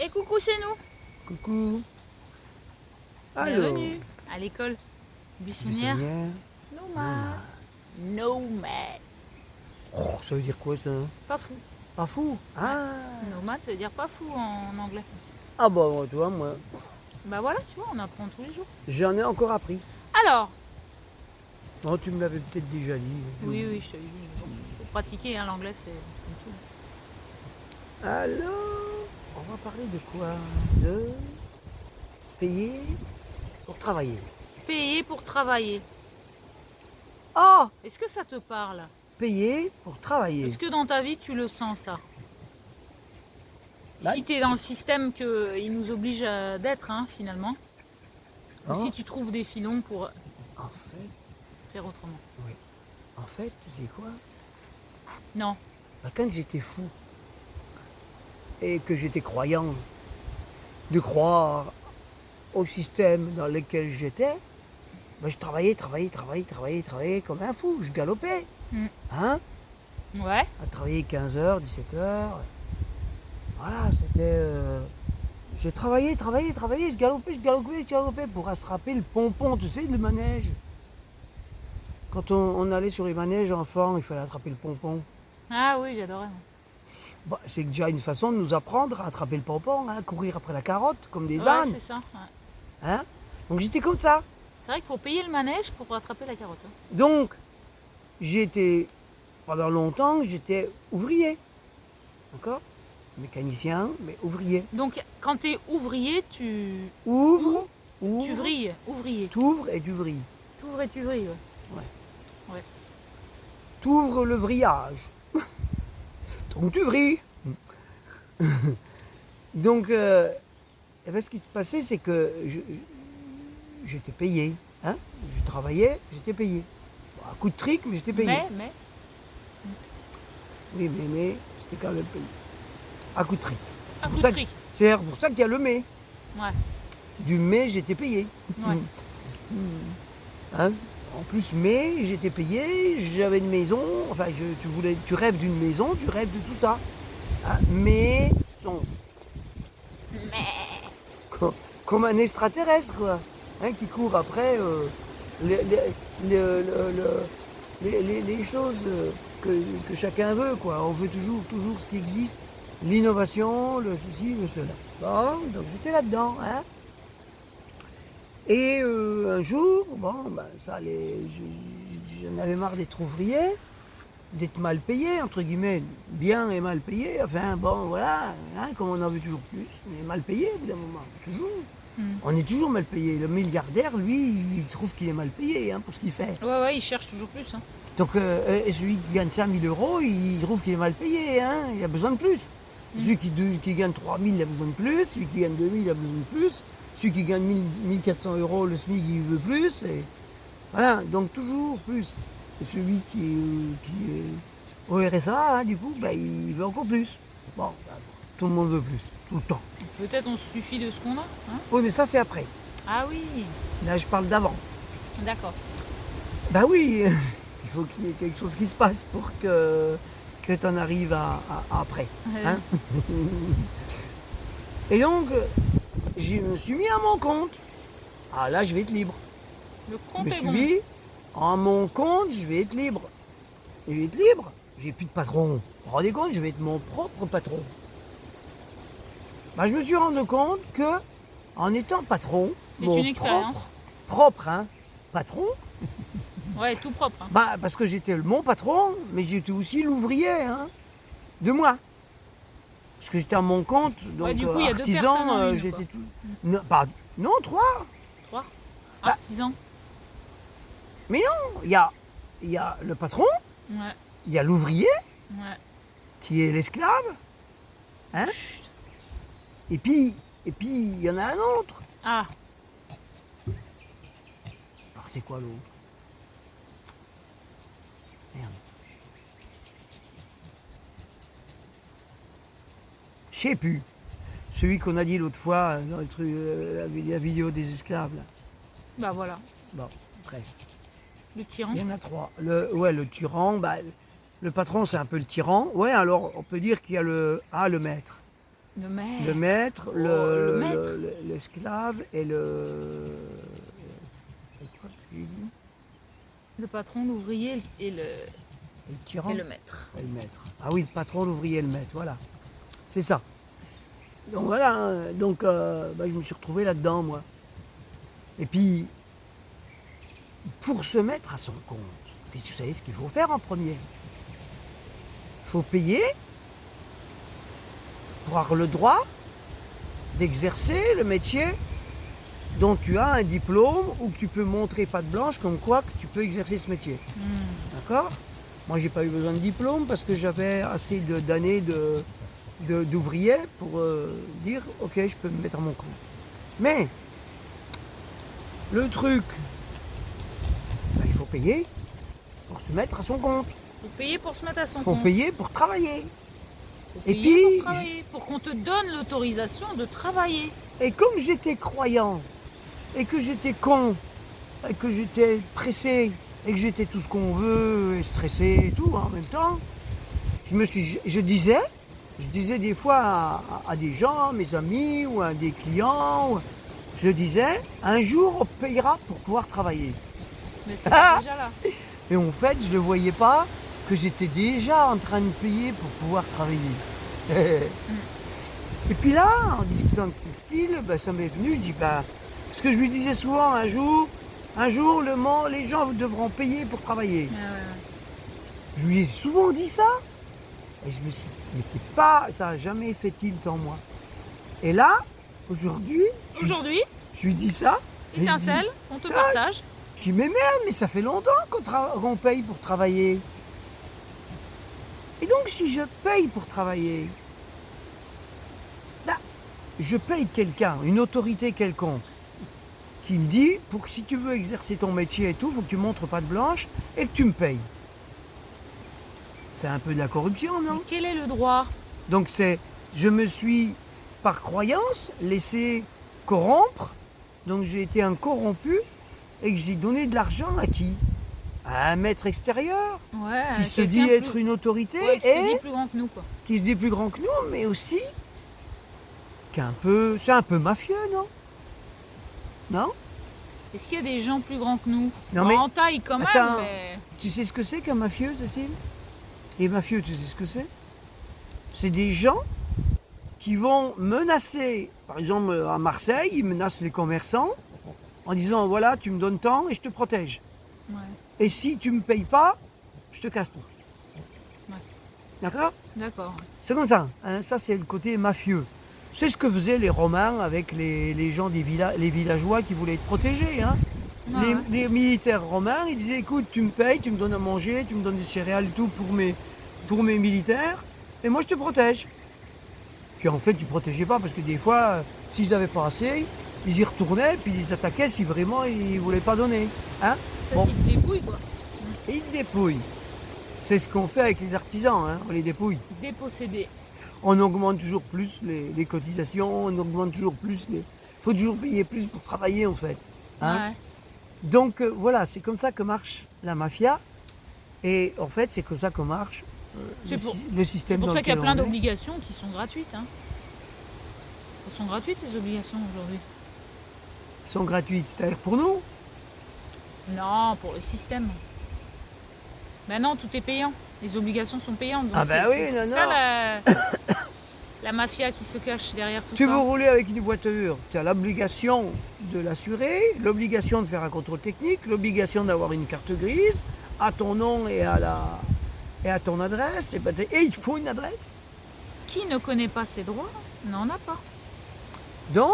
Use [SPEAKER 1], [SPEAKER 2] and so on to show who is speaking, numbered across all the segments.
[SPEAKER 1] Et coucou, c'est nous.
[SPEAKER 2] Coucou. Alors,
[SPEAKER 1] Bienvenue à l'école buissonnière.
[SPEAKER 2] buissonnière.
[SPEAKER 1] Nomade. Nomade.
[SPEAKER 2] Oh, ça veut dire quoi ça?
[SPEAKER 1] Pas fou.
[SPEAKER 2] Pas fou? Ah.
[SPEAKER 1] Nomade, ça veut dire pas fou en anglais.
[SPEAKER 2] Ah bah tu vois, moi,
[SPEAKER 1] Bah voilà, tu vois, on apprend tous les jours.
[SPEAKER 2] j'en ai encore appris.
[SPEAKER 1] Alors,
[SPEAKER 2] Oh, tu me l'avais peut-être déjà dit.
[SPEAKER 1] oui, je t'avais dit. Mais bon, faut pratiquer, hein, l'anglais, c'est comme tout.
[SPEAKER 2] Alors, on va parler de quoi? De payer pour travailler.
[SPEAKER 1] Payer pour travailler.
[SPEAKER 2] Oh,
[SPEAKER 1] Est-ce que ça te parle?
[SPEAKER 2] payer pour travailler.
[SPEAKER 1] Est-ce que dans ta vie, tu le sens, ça?
[SPEAKER 2] Bah,
[SPEAKER 1] Si tu es dans le système qu'il nous oblige d'être, hein, finalement. Ou
[SPEAKER 2] hein,
[SPEAKER 1] si tu trouves des filons pour
[SPEAKER 2] en fait,
[SPEAKER 1] faire autrement.
[SPEAKER 2] oui. En fait, tu sais quoi?
[SPEAKER 1] Non.
[SPEAKER 2] Bah, quand j'étais fou et que j'étais croyant de croire au système dans lequel j'étais, bah, je travaillais comme un fou, je galopais.
[SPEAKER 1] Mm.
[SPEAKER 2] Hein?
[SPEAKER 1] Ouais.
[SPEAKER 2] À travailler 15h, 17h. Voilà, c'était. J'ai travaillé, je galopais pour attraper le pompon, tu sais, le manège. Quand on allait sur les manèges enfants, il fallait attraper le pompon.
[SPEAKER 1] Ah oui, j'adorais.
[SPEAKER 2] Bah, c'est déjà une façon de nous apprendre à attraper le pompon, hein, courir après la carotte, comme des
[SPEAKER 1] Ouais,
[SPEAKER 2] ânes.
[SPEAKER 1] c'est ça. Ouais.
[SPEAKER 2] Hein? Donc j'étais comme ça.
[SPEAKER 1] C'est vrai qu'il faut payer le manège pour rattraper la carotte. Hein.
[SPEAKER 2] Donc, j'étais, pendant longtemps, j'étais ouvrier. D'accord? Mécanicien, mais ouvrier.
[SPEAKER 1] Donc, quand tu es ouvrier, tu
[SPEAKER 2] Ouvre,
[SPEAKER 1] vrilles. Ouvrier.
[SPEAKER 2] t'ouvres et tu vrilles.
[SPEAKER 1] T'ouvres et tu vrilles. Ouais.
[SPEAKER 2] T'ouvres le vrillage. Donc tu vrilles. Donc, eh ben, ce qui se passait, c'est que j'étais payé. Hein? Je travaillais, j'étais payé. Bon, à coup de trick, mais j'étais payé.
[SPEAKER 1] Mais,
[SPEAKER 2] Oui, mais j'étais quand même payé. À coup de trick.
[SPEAKER 1] à coup
[SPEAKER 2] Pour
[SPEAKER 1] de
[SPEAKER 2] ça
[SPEAKER 1] trick.
[SPEAKER 2] C'est pour ça qu'il y a le mais.
[SPEAKER 1] Ouais.
[SPEAKER 2] Du mais, j'étais payé.
[SPEAKER 1] Ouais.
[SPEAKER 2] Hein? En plus, mais j'étais payé, j'avais une maison. Enfin, tu rêves d'une maison, tu rêves de tout ça. Hein? Mais comme un extraterrestre, quoi. Hein, qui court après les, les- les choses que chacun veut, quoi. On veut toujours ce qui existe. L'innovation, le ceci, le cela. Bon, donc j'étais là-dedans, hein. Et un jour, bon, ben, ça allait, j'en avais marre d'être ouvrier, d'être mal payé, entre guillemets, bien et mal payé. Enfin, bon, voilà, hein, comme on en veut toujours plus, mais mal payé au bout d'un moment, toujours. On est toujours mal payé. Le milliardaire, lui, il trouve qu'il est mal payé pour ce qu'il fait.
[SPEAKER 1] Ouais, il cherche toujours plus. Hein.
[SPEAKER 2] Donc, et celui qui gagne 5 000 euros, il trouve qu'il est mal payé, il a besoin de plus. Celui qui gagne 3 000, il a besoin de plus. Celui qui gagne 2 000, il a besoin de plus. Celui qui gagne 1 400 euros, le SMIC, il veut plus. Et voilà, donc toujours plus. Et celui qui est au RSA, du coup, il veut encore plus. Bon, tout le monde veut plus, tout le temps.
[SPEAKER 1] Peut-être on se suffit de ce qu'on a. Hein.
[SPEAKER 2] Oui, mais ça, c'est après.
[SPEAKER 1] Ah oui.
[SPEAKER 2] Là, je parle d'avant.
[SPEAKER 1] D'accord.
[SPEAKER 2] Ben oui, il faut qu'il y ait quelque chose qui se passe pour que tu en arrives à après. Hein. Et donc, je me suis mis à mon compte. Ah là, je vais être libre.
[SPEAKER 1] Le
[SPEAKER 2] Je
[SPEAKER 1] compte
[SPEAKER 2] me
[SPEAKER 1] est
[SPEAKER 2] suis
[SPEAKER 1] bon.
[SPEAKER 2] dit, à mon compte, je vais être libre. Je vais être libre. J'ai plus de patron. Vous vous rendez compte, je vais être mon propre patron. Ben, je me suis rendu compte que, en étant patron,
[SPEAKER 1] C'est
[SPEAKER 2] mon
[SPEAKER 1] une expérience.
[SPEAKER 2] propre, patron,
[SPEAKER 1] Ouais, tout propre. Hein.
[SPEAKER 2] parce que j'étais mon patron, mais j'étais aussi l'ouvrier de moi. Parce que j'étais à mon compte, donc
[SPEAKER 1] Ouais, du coup, il y a deux personnes en
[SPEAKER 2] artisan,
[SPEAKER 1] une,
[SPEAKER 2] j'étais
[SPEAKER 1] quoi.
[SPEAKER 2] tout. Non, 3.
[SPEAKER 1] 3.
[SPEAKER 2] Bah.
[SPEAKER 1] Artisan.
[SPEAKER 2] Mais non, il y a le patron,
[SPEAKER 1] Ouais.
[SPEAKER 2] il y a l'ouvrier,
[SPEAKER 1] Ouais.
[SPEAKER 2] qui est l'esclave,
[SPEAKER 1] Chut.
[SPEAKER 2] et puis il y en a un autre.
[SPEAKER 1] Ah.
[SPEAKER 2] Alors c'est quoi l'autre? Merde. Je sais plus. Celui qu'on a dit l'autre fois dans le truc, la vidéo des esclaves. Là.
[SPEAKER 1] Bah voilà.
[SPEAKER 2] Bon, bref.
[SPEAKER 1] Le tyran.
[SPEAKER 2] Il y en a 3. Le tyran, le patron c'est un peu le tyran. Ouais, alors on peut dire qu'il y a le maître.
[SPEAKER 1] Le maire.
[SPEAKER 2] Le maître,
[SPEAKER 1] Oh, le maître.
[SPEAKER 2] l'esclave et le... et quoi que j'ai dit
[SPEAKER 1] Le patron, l'ouvrier et le
[SPEAKER 2] tyran
[SPEAKER 1] maître.
[SPEAKER 2] et le maître. Ah oui, le patron, l'ouvrier et le maître, voilà. C'est ça. Donc voilà, hein. Donc je me suis retrouvé là-dedans, moi. Et puis, pour se mettre à son compte, puis vous savez ce qu'il faut faire en premier. Il faut payer pour avoir le droit d'exercer le métier dont tu as un diplôme ou que tu peux montrer patte blanche comme quoi que tu peux exercer ce métier. D'accord? Moi, j'ai pas eu besoin de diplôme parce que j'avais assez d'années d'ouvrier pour dire ok, je peux me mettre à mon compte. Mais le truc, il faut payer pour se mettre à son compte.
[SPEAKER 1] Faut payer pour se mettre à son
[SPEAKER 2] Il faut
[SPEAKER 1] compte.
[SPEAKER 2] payer pour travailler.
[SPEAKER 1] Faut
[SPEAKER 2] Et
[SPEAKER 1] payer
[SPEAKER 2] puis,
[SPEAKER 1] pour travailler, pour qu'on te donne l'autorisation de travailler.
[SPEAKER 2] Et comme j'étais croyant, et que j'étais con, et que j'étais pressé, et que j'étais tout ce qu'on veut, et stressé et tout en même temps, je disais des fois à des gens, mes amis ou à des clients, je disais, un jour on payera pour pouvoir travailler.
[SPEAKER 1] Mais c'est déjà là.
[SPEAKER 2] Et en fait, je ne voyais pas que j'étais déjà en train de payer pour pouvoir travailler. Et puis là, en discutant avec Cécile, ça m'est venu, je dis, parce que je lui disais souvent, un jour, les gens devront payer pour travailler. Je lui ai souvent dit ça, et je me suis dit, mais ça n'a jamais fait tilt en moi. Et là, aujourd'hui, je lui dis ça.
[SPEAKER 1] Étincelle, on te partage.
[SPEAKER 2] Je dis, mais merde, mais ça fait longtemps qu'on paye pour travailler. Et donc, si je paye pour travailler, je paye quelqu'un, une autorité quelconque, qui me dit, si tu veux exercer ton métier et tout, il faut que tu montres patte blanche et que tu me payes. C'est un peu de la corruption, non?
[SPEAKER 1] Mais quel est le droit?
[SPEAKER 2] Donc je me suis, par croyance, laissé corrompre, donc j'ai été un corrompu, et que j'ai donné de l'argent à qui? À un maître extérieur, qui se dit être une autorité,
[SPEAKER 1] qui se dit plus grand que nous, quoi.
[SPEAKER 2] Qui se dit plus grand que nous, mais aussi, c'est un peu mafieux, non? Non?
[SPEAKER 1] Est-ce qu'il y a des gens plus grands que nous?
[SPEAKER 2] Non, mais
[SPEAKER 1] en taille quand même,
[SPEAKER 2] attends,
[SPEAKER 1] mais...
[SPEAKER 2] Tu sais ce que c'est qu'un mafieux, Cécile? Les mafieux, tu sais ce que c'est? C'est des gens qui vont menacer, par exemple à Marseille, ils menacent les commerçants en disant voilà, tu me donnes tant et je te protège.
[SPEAKER 1] Ouais.
[SPEAKER 2] Et si tu me payes pas, je te casse tout.
[SPEAKER 1] Ouais.
[SPEAKER 2] D'accord?
[SPEAKER 1] D'accord.
[SPEAKER 2] C'est comme ça, hein, ça c'est le côté mafieux. C'est ce que faisaient les Romains avec les gens les villageois qui voulaient être protégés. Hein. Les militaires romains, ils disaient écoute, tu me payes, tu me donnes à manger, tu me donnes des céréales et tout pour mes militaires, et moi je te protège. Puis en fait, ils ne protégeaient pas parce que des fois, s'ils n'avaient pas assez, ils y retournaient, puis ils attaquaient si vraiment ils ne voulaient pas donner. Hein?
[SPEAKER 1] Bon. Ils te dépouillent, quoi.
[SPEAKER 2] Et ils dépouillent. C'est ce qu'on fait avec les artisans, hein, on les dépouille.
[SPEAKER 1] Dépossédés.
[SPEAKER 2] On augmente toujours plus les cotisations, on augmente toujours plus Il faut toujours payer plus pour travailler en fait. Hein? Ouais. Donc voilà, c'est comme ça que marche la mafia. Et en fait, c'est comme ça que marche le système.
[SPEAKER 1] C'est pour ça qu'il y a plein d'obligations qui sont gratuites. Hein. Elles sont gratuites, les obligations aujourd'hui.
[SPEAKER 2] Elles sont gratuites, c'est-à-dire pour nous?
[SPEAKER 1] Non, pour le système. Ben non, tout est payant. Les obligations sont payantes. Donc
[SPEAKER 2] c'est
[SPEAKER 1] ça la mafia qui se cache derrière tout ça.
[SPEAKER 2] Tu veux rouler avec une voiture, tu as l'obligation de l'assurer, l'obligation de faire un contrôle technique, l'obligation d'avoir une carte grise à ton nom et à ton adresse. Et il faut une adresse.
[SPEAKER 1] Qui ne connaît pas ses droits n'en a pas.
[SPEAKER 2] Donc,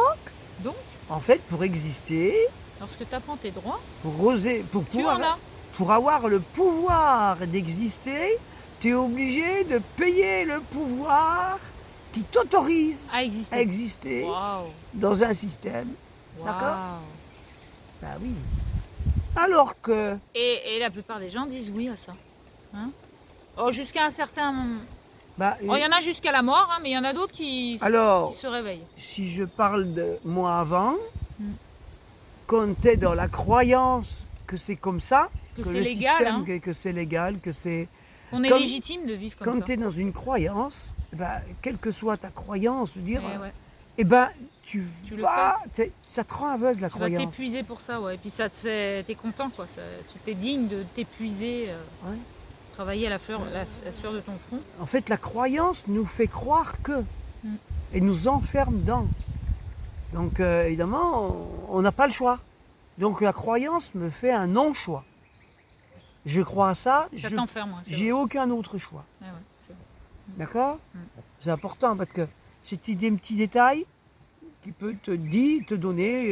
[SPEAKER 2] en fait, pour exister...
[SPEAKER 1] Lorsque tu apprends tes droits,
[SPEAKER 2] pour avoir le pouvoir d'exister, tu es obligé de payer le pouvoir qui t'autorise à exister dans un système.
[SPEAKER 1] Wow.
[SPEAKER 2] D'accord? Ben oui. Alors que...
[SPEAKER 1] Et la plupart des gens disent oui à ça. Hein? Jusqu'à un certain... il y en a jusqu'à la mort, hein, mais il y en a d'autres qui se réveillent.
[SPEAKER 2] Si je parle de moi avant, quand tu es dans la croyance que c'est comme ça,
[SPEAKER 1] que c'est légal,
[SPEAKER 2] que c'est légal, que c'est
[SPEAKER 1] On est légitime de vivre comme ça.
[SPEAKER 2] Quand tu es dans une croyance, quelle que soit ta croyance, je veux dire, tu vas, ça te rend aveugle la croyance.
[SPEAKER 1] Tu vas t'épuiser pour ça, ouais. Et puis ça te fait, t'es content, quoi. Tu t'es digne de t'épuiser, travailler à la sueur de ton front.
[SPEAKER 2] En fait, la croyance nous fait croire que, et nous enferme dans. Donc évidemment, on n'a pas le choix. Donc la croyance me fait un non-choix. Je crois à ça, j'ai aucun autre choix.
[SPEAKER 1] Ouais,
[SPEAKER 2] d'accord. C'est important parce que c'est des petits détails qui peut te donner,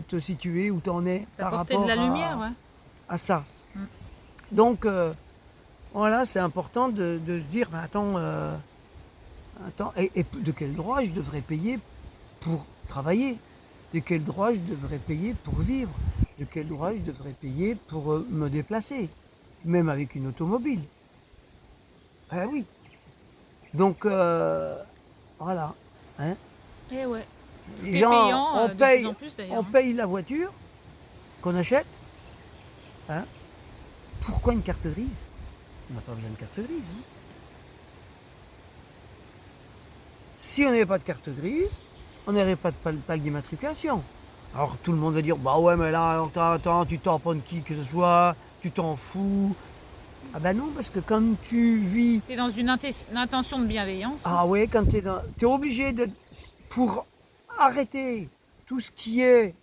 [SPEAKER 2] te situer où tu en es par rapport
[SPEAKER 1] de la lumière,
[SPEAKER 2] à ça. Donc voilà, c'est important de se dire, attends, et de quel droit je devrais payer pour travailler? De quel droit je devrais payer pour vivre? De quel droit je devrais payer pour me déplacer? Même avec une automobile. Ah oui. Donc, voilà. Hein?
[SPEAKER 1] Et ouais.
[SPEAKER 2] Les gens,
[SPEAKER 1] payant,
[SPEAKER 2] on paye la voiture qu'on achète. Hein? Pourquoi une carte grise? On n'a pas besoin de carte grise. Hein? Si on n'avait pas de carte grise, on n'aurait pas de plaque d'immatriculation. Alors tout le monde va dire, bah ouais, mais là, attends, tu tamponnes qui que ce soit, tu t'en fous. Ah ben non, parce que quand tu vis...
[SPEAKER 1] Tu es dans une intention de bienveillance.
[SPEAKER 2] Ah ouais, quand tu es obligé de... Pour arrêter tout ce qui est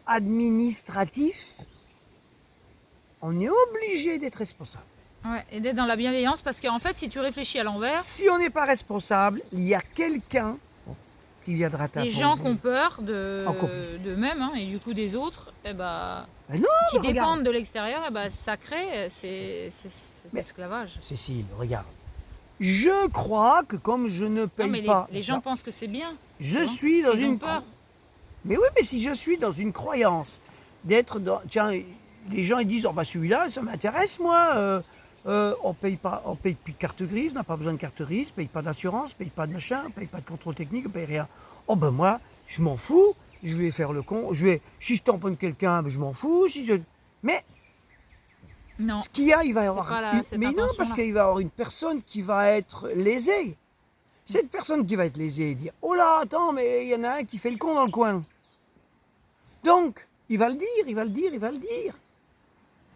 [SPEAKER 2] administratif, on est obligé d'être responsable.
[SPEAKER 1] Ouais, et d'être dans la bienveillance, parce qu'en fait, si tu réfléchis à l'envers...
[SPEAKER 2] Si on n'est pas responsable, il y a quelqu'un qui viendra t'imposer.
[SPEAKER 1] Les gens qui ont peur d'eux-mêmes, hein, et du coup des autres, qui dépendent de l'extérieur, ça crée, c'est l'esclavage.
[SPEAKER 2] Cécile, regarde. Je crois que comme je ne paye pas...
[SPEAKER 1] Les gens pensent que c'est bien.
[SPEAKER 2] Je suis dans une...
[SPEAKER 1] peur.
[SPEAKER 2] Mais oui, mais si je suis dans une croyance d'être dans... Tiens, les gens ils disent, celui-là, ça m'intéresse, moi. On paye plus de carte grise, on n'a pas besoin de carte grise, on paye pas d'assurance, on paye pas de machin, on paye pas de contrôle technique, on paye rien. Moi, je m'en fous, je vais faire le con, si je tamponne quelqu'un, je m'en fous. Mais
[SPEAKER 1] non,
[SPEAKER 2] ce qu'il y a, il va y avoir... Mais non, parce qu'il va y avoir une personne qui va être lésée. Cette personne qui va être lésée, dire, oh là, attends, mais il y en a un qui fait le con dans le coin. Donc, il va le dire.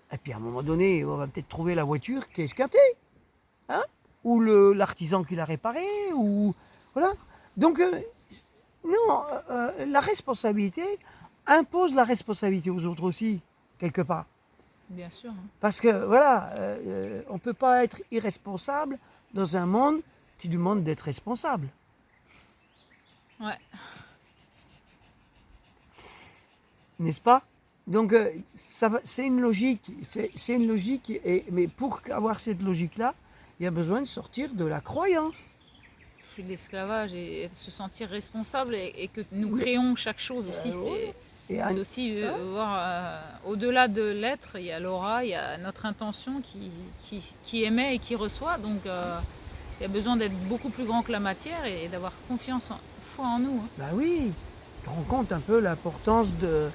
[SPEAKER 2] Et puis à un moment donné, on va peut-être trouver la voiture qui est esquintée. Hein? Ou l'artisan qui l'a réparée. Ou... Voilà. Donc, la responsabilité impose la responsabilité aux autres aussi, quelque part.
[SPEAKER 1] Bien sûr. Hein.
[SPEAKER 2] Parce que, voilà, on ne peut pas être irresponsable dans un monde qui demande d'être responsable.
[SPEAKER 1] Ouais.
[SPEAKER 2] N'est-ce pas? Donc, c'est une logique. C'est une logique. Mais pour avoir cette logique-là, il y a besoin de sortir de la croyance.
[SPEAKER 1] De l'esclavage et de se sentir responsable et que nous créons chaque chose aussi. C'est aussi voir au-delà de l'être, il y a l'aura, il y a notre intention qui émet et qui reçoit. Donc, il y a besoin d'être beaucoup plus grand que la matière et d'avoir foi en nous. Hein.
[SPEAKER 2] Ben oui, tu te rends compte un peu l'importance de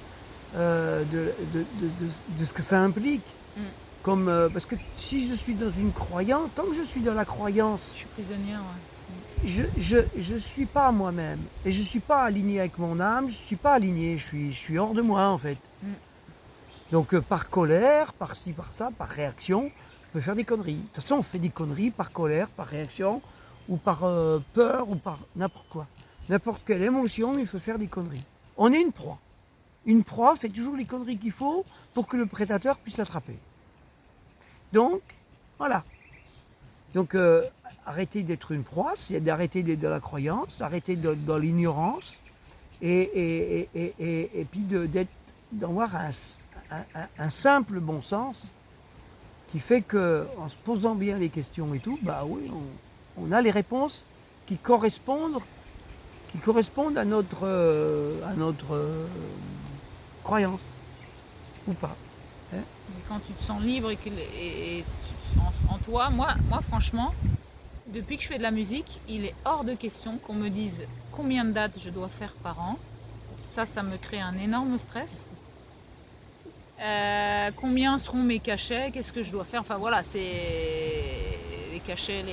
[SPEAKER 2] ce que ça implique. Parce que si je suis dans une croyance, tant que je suis dans la croyance,
[SPEAKER 1] je suis prisonnière. Ouais.
[SPEAKER 2] Je suis pas moi-même et je suis pas aligné avec mon âme. Je suis pas aligné. Je suis hors de moi en fait. Donc par colère, par ci, par ça, par réaction, on peut faire des conneries. De toute façon, on fait des conneries par colère, par réaction, ou par peur, ou par n'importe quoi. N'importe quelle émotion, il faut faire des conneries. On est une proie. Une proie fait toujours les conneries qu'il faut pour que le prédateur puisse l'attraper. Donc, voilà. Donc, arrêter d'être une proie, c'est d'arrêter d'être dans la croyance, arrêter d'être dans l'ignorance, et puis d'avoir un simple bon sens qui fait qu'en se posant bien les questions et tout, oui, on a les réponses qui correspondent à notre croyance, ou pas. Hein?
[SPEAKER 1] Et quand tu te sens libre en toi, moi franchement, depuis que je fais de la musique, il est hors de question qu'on me dise combien de dates je dois faire par an. Ça me crée un énorme stress. Combien seront mes cachets? Qu'est-ce que je dois faire? Enfin voilà, c'est les cachets,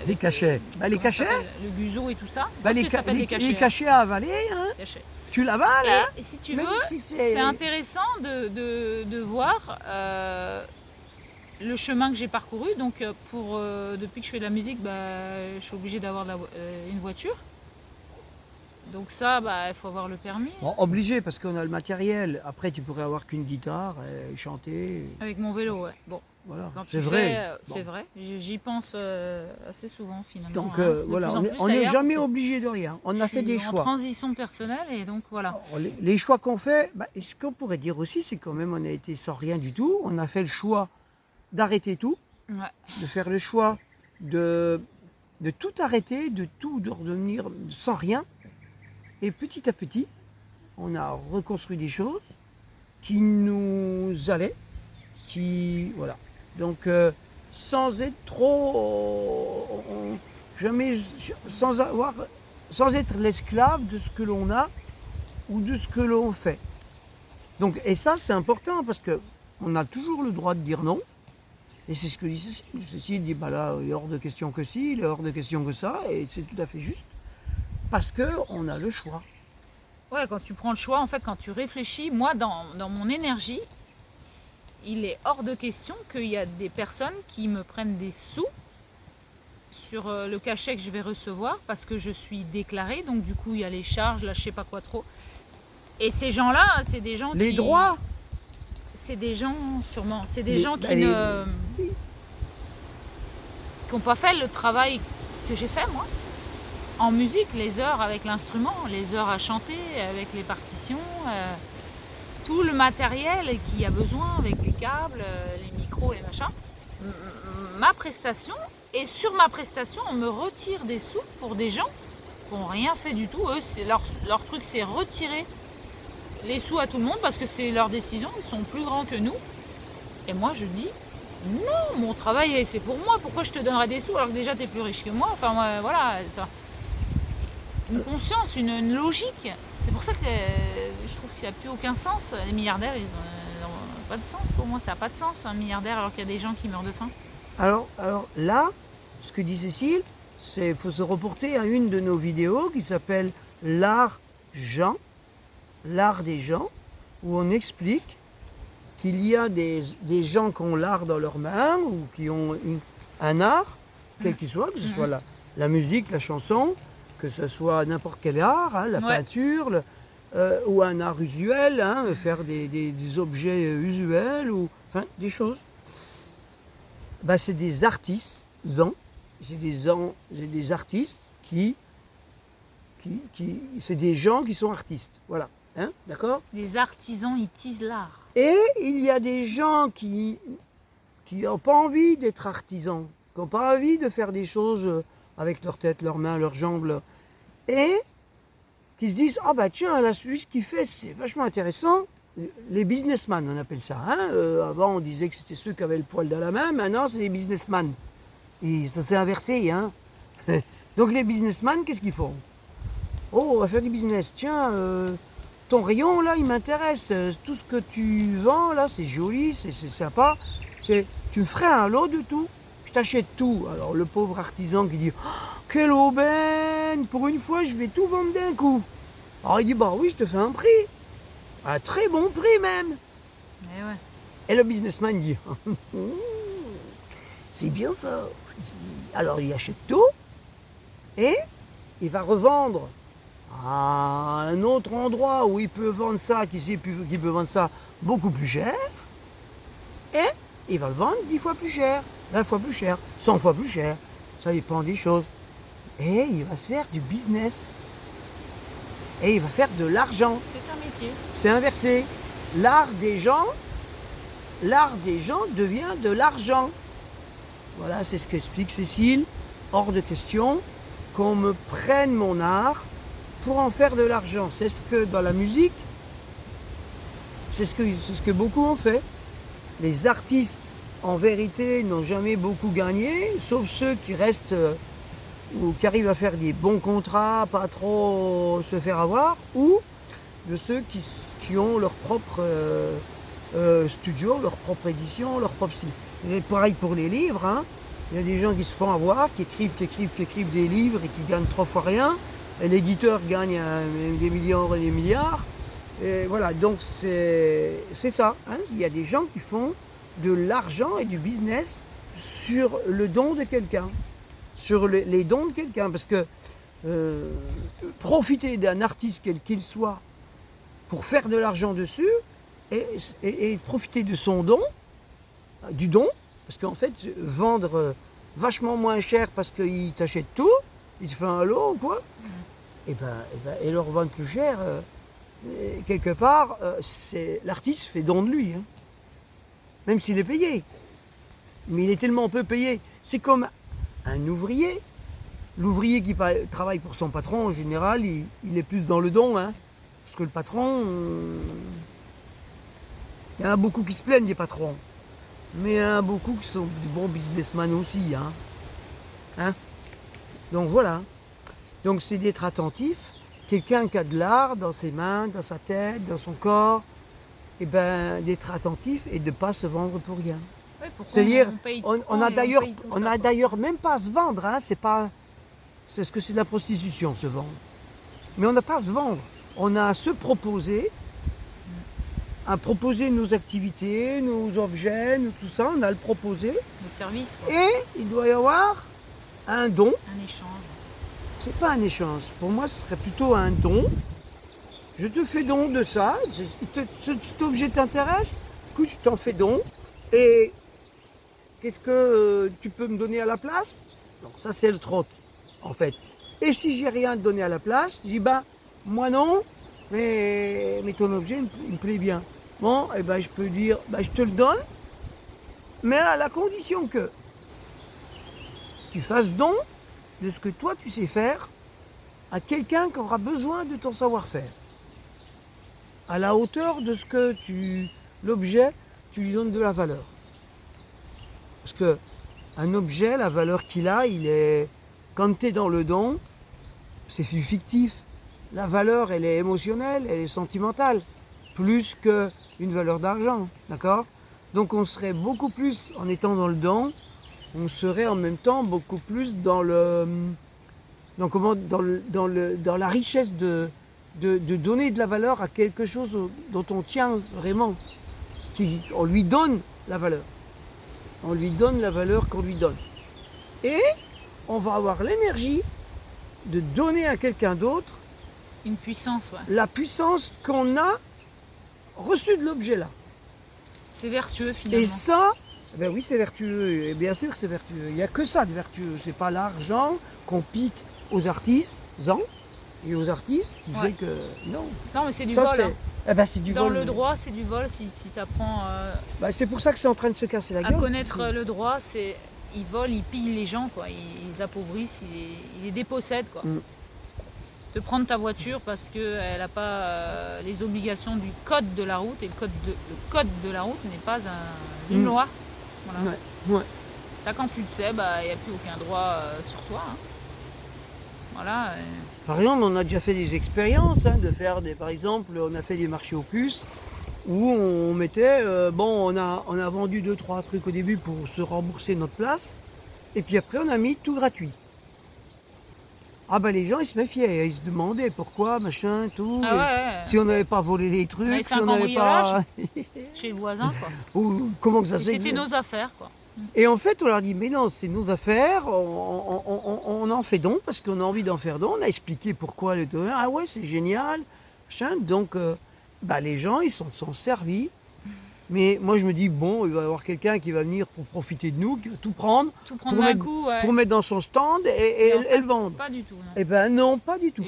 [SPEAKER 2] Les cachets. Les cachets,
[SPEAKER 1] le guzo et tout ça.
[SPEAKER 2] les
[SPEAKER 1] cachets.
[SPEAKER 2] Les cachets à avaler, hein.
[SPEAKER 1] Cachets.
[SPEAKER 2] Tu l'avales, hein.
[SPEAKER 1] Et si tu
[SPEAKER 2] Même
[SPEAKER 1] veux,
[SPEAKER 2] si
[SPEAKER 1] c'est intéressant de voir le chemin que j'ai parcouru. Donc depuis que je fais de la musique, je suis obligée d'avoir une voiture. Donc ça, il faut avoir le permis.
[SPEAKER 2] Bon, obligé parce qu'on a le matériel. Après, tu pourrais avoir qu'une guitare et chanter.
[SPEAKER 1] Avec mon vélo, ouais. Bon,
[SPEAKER 2] Voilà,
[SPEAKER 1] c'est
[SPEAKER 2] vrai.
[SPEAKER 1] C'est vrai. J'y pense assez souvent finalement.
[SPEAKER 2] Donc
[SPEAKER 1] voilà,
[SPEAKER 2] on n'est jamais obligé de rien. On a fait des choix.
[SPEAKER 1] En transition personnelle et donc voilà.
[SPEAKER 2] Alors, les choix qu'on fait, ce qu'on pourrait dire aussi, c'est quand même on a été sans rien du tout. On a fait le choix d'arrêter tout, de faire le choix de tout arrêter, de redevenir sans rien. Et petit à petit, on a reconstruit des choses qui nous allaient, voilà. Donc sans être trop, sans être l'esclave de ce que l'on a ou de ce que l'on fait. Donc, et ça c'est important parce que on a toujours le droit de dire non. Et c'est ce que dit Cécile. Cécile dit là, il est hors de question que ci, il est hors de question que ça, et c'est tout à fait juste. Parce qu'on a le choix.
[SPEAKER 1] Ouais, quand tu prends le choix, en fait, quand tu réfléchis, moi, dans mon énergie, il est hors de question qu'il y a des personnes qui me prennent des sous sur le cachet que je vais recevoir parce que je suis déclarée. Donc, du coup, il y a les charges, là, je sais pas quoi trop. Et ces gens-là, c'est des gens
[SPEAKER 2] Les droits.
[SPEAKER 1] C'est des gens, sûrement, c'est des gens qui n'ont pas fait le travail que j'ai fait, moi. En musique, les heures avec l'instrument, les heures à chanter, avec les partitions, tout le matériel qu'il y a besoin, avec les câbles, les micros, les machins. Ma prestation, et sur ma prestation, on me retire des sous pour des gens qui n'ont rien fait du tout. Eux, leur truc, c'est retirer les sous à tout le monde parce que c'est leur décision, ils sont plus grands que nous. Et moi, je dis, non, mon travail, c'est pour moi. Pourquoi je te donnerais des sous alors que déjà, tu es plus riche que moi? Enfin, voilà. Une conscience, une logique. C'est pour ça que je trouve qu'il n'y a plus aucun sens. Les milliardaires, ils n'ont pas de sens pour moi. Ça n'a pas de sens, un milliardaire, alors qu'il y a des gens qui meurent de faim.
[SPEAKER 2] Alors là, ce que dit Cécile, c'est qu'il faut se reporter à une de nos vidéos qui s'appelle L'argent, l'art des gens, où on explique qu'il y a des gens qui ont l'art dans leurs mains ou qui ont un art, quel qu'il soit, que ce soit la musique, la chanson, que ce soit n'importe quel art, la peinture, ou un art usuel, faire des objets usuels, ou des choses. C'est des artistes, c'est des artistes c'est des gens qui sont artistes, voilà, d'accord?
[SPEAKER 1] Les artisans, ils tisent l'art.
[SPEAKER 2] Et il y a des gens qui n'ont pas envie d'être artisans, qui n'ont pas envie de faire des choses avec leur tête, leurs mains, leurs jambes, et qui se disent tiens, là, celui ce qu'il fait, c'est vachement intéressant. Les businessmen, on appelle ça. Avant, on disait que c'était ceux qui avaient le poil dans la main, maintenant, c'est les businessmen. Et ça s'est inversé. Donc, les businessmen, qu'est-ce qu'ils font? Oh, on va faire du business. Tiens, ton rayon, là, il m'intéresse. Tout ce que tu vends, là, c'est joli, c'est sympa. Tu me ferais un lot de tout. Je t'achète tout. Alors, le pauvre artisan qui dit quelle aubaine! Pour une fois, je vais tout vendre d'un coup. Alors, il dit oui, je te fais un prix. Un très bon prix même. Et le businessman dit c'est bien ça. Alors il achète tout et il va revendre à un autre endroit où il peut vendre ça, qui peut vendre ça beaucoup plus cher. Et il va le vendre 10 fois plus cher, 20 fois plus cher, 100 fois plus cher. Ça dépend des choses. Et il va se faire du business. Et il va faire de l'argent.
[SPEAKER 1] C'est un métier.
[SPEAKER 2] C'est inversé. L'art des gens devient de l'argent. Voilà, c'est ce qu'explique Cécile. Hors de question qu'on me prenne mon art pour en faire de l'argent. C'est ce que dans la musique, c'est ce que beaucoup ont fait. Les artistes, en vérité, n'ont jamais beaucoup gagné, sauf ceux qui restent ou qui arrivent à faire des bons contrats, pas trop se faire avoir, ou de ceux qui ont leur propre studio, leur propre édition, leur propre style. Et pareil pour les livres, hein. Il y a des gens qui se font avoir, qui écrivent des livres et qui gagnent 3 fois rien. Et l'éditeur gagne des millions et des milliards. Et voilà, donc c'est ça. Hein. Il y a des gens qui font de l'argent et du business sur le don de quelqu'un, sur les dons de quelqu'un. Parce que profiter d'un artiste quel qu'il soit pour faire de l'argent dessus et profiter de son don, du don, parce qu'en fait, vendre vachement moins cher parce qu'il t'achète tout, il te fait un lot ou quoi, et leur vendre plus cher, quelque part, l'artiste fait don de lui, hein. Même s'il est payé. Mais il est tellement peu payé. C'est comme un ouvrier. L'ouvrier qui travaille pour son patron, en général, il est plus dans le don, hein. Parce que le patron, il y en a beaucoup qui se plaignent des patrons. Mais il y en a beaucoup qui sont des bons businessmen aussi, hein. Hein? Donc voilà. Donc c'est d'être attentif. Quelqu'un qui a de l'art dans ses mains, dans sa tête, dans son corps, et d'être attentif et de ne pas se vendre pour rien.
[SPEAKER 1] Ouais,
[SPEAKER 2] c'est-à-dire, on a d'ailleurs même pas à se vendre, hein. C'est ce que c'est de la prostitution, se vendre. Mais on n'a pas à se vendre. On a à se proposer, à proposer nos activités, nos objets, tout ça, on a à le proposer.
[SPEAKER 1] Le service, quoi.
[SPEAKER 2] Et il doit y avoir un don.
[SPEAKER 1] Un échange.
[SPEAKER 2] C'est pas un échange. Pour moi, ce serait plutôt un don. Je te fais don de ça. Cet objet t'intéresse? Écoute, je t'en fais don. Et qu'est-ce que tu peux me donner à la place? Donc ça, c'est le troc, en fait. Et si j'ai rien à te donner à la place, je dis, moi non, mais ton objet, il me plaît bien. Bon, je peux dire, je te le donne, mais à la condition que tu fasses don de ce que toi tu sais faire à quelqu'un qui aura besoin de ton savoir-faire. À la hauteur de ce que l'objet, tu lui donnes de la valeur. Parce que un objet, la valeur qu'il a, quand tu es dans le don, c'est fictif. La valeur, elle est émotionnelle, elle est sentimentale, plus qu'une valeur d'argent, d'accord? Donc on serait beaucoup plus, en étant dans le don, on serait en même temps beaucoup plus dans la richesse de donner de la valeur à quelque chose dont on tient vraiment. On lui donne la valeur. On lui donne la valeur qu'on lui donne. Et on va avoir l'énergie de donner à quelqu'un d'autre
[SPEAKER 1] une puissance, ouais.
[SPEAKER 2] La puissance qu'on a reçue de l'objet là.
[SPEAKER 1] C'est vertueux finalement.
[SPEAKER 2] Et ça, oui, c'est vertueux. Et bien sûr que c'est vertueux. Il n'y a que ça de vertueux. C'est pas l'argent qu'on pique aux artisans et aux artistes qui fait que non.
[SPEAKER 1] Non, mais c'est du vol.
[SPEAKER 2] C'est du
[SPEAKER 1] Dans
[SPEAKER 2] vol.
[SPEAKER 1] Dans le droit, c'est du vol si tu apprends.
[SPEAKER 2] C'est pour ça que c'est en train de se casser la gueule.
[SPEAKER 1] À connaître le droit, ils volent, ils pillent les gens, quoi. Ils appauvrissent, ils les dépossèdent, quoi. De prendre ta voiture parce qu'elle n'a pas les obligations du code de la route, et le code de la route n'est pas une loi. Voilà.
[SPEAKER 2] Ouais.
[SPEAKER 1] Ça, quand tu le sais, il n'y a plus aucun droit sur toi, hein. Voilà.
[SPEAKER 2] Par exemple, on a déjà fait des expériences, hein, par exemple, on a fait des marchés aux puces où on mettait, on a vendu 2-3 trucs au début pour se rembourser notre place, et puis après on a mis tout gratuit. Les gens ils se méfiaient, ils se demandaient pourquoi, machin, tout. Si on n'avait pas volé les trucs, si on n'avait pas.
[SPEAKER 1] Chez le voisin, quoi.
[SPEAKER 2] Ou comment que ça se fait?
[SPEAKER 1] C'était nos affaires, quoi.
[SPEAKER 2] Et en fait, on leur dit, mais non, c'est nos affaires, on en fait don parce qu'on a envie d'en faire don. On a expliqué pourquoi le don. Ah ouais, c'est génial, machin. Donc, les gens, ils s'en sont servis. Mais moi, je me dis, il va y avoir quelqu'un qui va venir pour profiter de nous, qui va tout prendre pour mettre dans son stand et le vendre.
[SPEAKER 1] Pas du tout, non.
[SPEAKER 2] Non, pas du tout.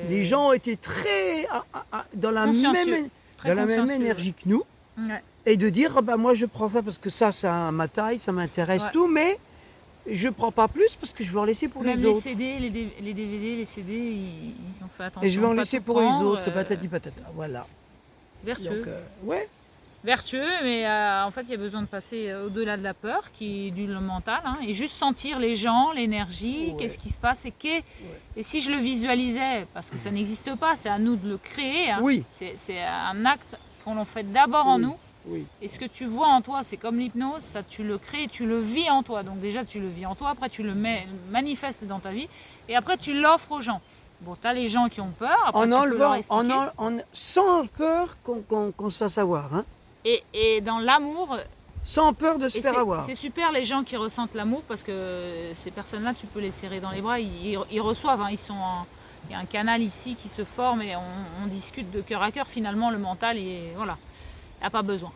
[SPEAKER 1] Les gens
[SPEAKER 2] étaient très dans la même énergie que nous.
[SPEAKER 1] Ouais.
[SPEAKER 2] Et de dire, moi je prends ça parce que ça ma taille, ça m'intéresse tout, mais je prends pas plus parce que je vais en laisser pour les autres.
[SPEAKER 1] Les CD, les DVD, les CD, ils ont fait attention.
[SPEAKER 2] Et je vais en laisser pour les autres, patati patata, voilà.
[SPEAKER 1] Vertueux.
[SPEAKER 2] Donc,
[SPEAKER 1] vertueux, mais en fait il y a besoin de passer au-delà de la peur, qui est du mental, hein, et juste sentir les gens, l'énergie, qu'est-ce qui se passe, et si je le visualisais, parce que ça n'existe pas, c'est à nous de le créer, hein,
[SPEAKER 2] oui.
[SPEAKER 1] C'est un acte qu'on fait d'abord en nous,
[SPEAKER 2] Oui.
[SPEAKER 1] Et ce que tu vois en toi, c'est comme l'hypnose, ça tu le crées, tu le vis en toi. Donc déjà tu le vis en toi, après tu le manifestes dans ta vie, et après tu l'offres aux gens. Bon, tu as les gens qui ont peur, après
[SPEAKER 2] En
[SPEAKER 1] tu peux leur
[SPEAKER 2] enlevant,
[SPEAKER 1] expliquer.
[SPEAKER 2] sans peur qu'on se fasse avoir. Hein.
[SPEAKER 1] Et dans l'amour,
[SPEAKER 2] Sans peur de se faire avoir.
[SPEAKER 1] c'est super les gens qui ressentent l'amour, parce que ces personnes-là, tu peux les serrer dans les bras, ils reçoivent, hein, il y a un canal ici qui se forme et on discute de cœur à cœur. Finalement, le mental, voilà, il n'a pas besoin.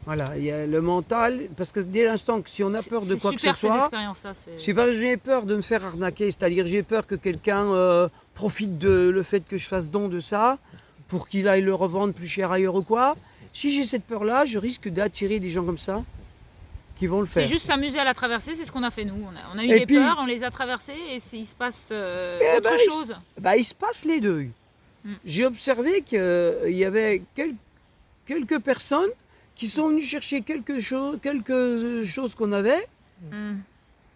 [SPEAKER 2] Voilà, il y a le mental, parce que dès l'instant que si on a peur de quoi que ce
[SPEAKER 1] C'est super ces
[SPEAKER 2] soit,
[SPEAKER 1] expériences-là.
[SPEAKER 2] c'est pas que j'ai peur de me faire arnaquer, c'est-à-dire j'ai peur que quelqu'un profite de le fait que je fasse don de ça pour qu'il aille le revendre plus cher ailleurs ou quoi. Si j'ai cette peur-là, je risque d'attirer des gens comme ça qui vont le faire.
[SPEAKER 1] C'est juste s'amuser à la traverser, c'est ce qu'on a fait nous. On a eu
[SPEAKER 2] Et
[SPEAKER 1] des
[SPEAKER 2] puis-
[SPEAKER 1] peurs, on les a traversées et il se passe
[SPEAKER 2] Eh
[SPEAKER 1] autre
[SPEAKER 2] ben,
[SPEAKER 1] chose.
[SPEAKER 2] Il se passe les deux. J'ai observé qu'il y avait quelques personnes qui sont venues chercher quelque chose qu'on avait
[SPEAKER 1] Mm.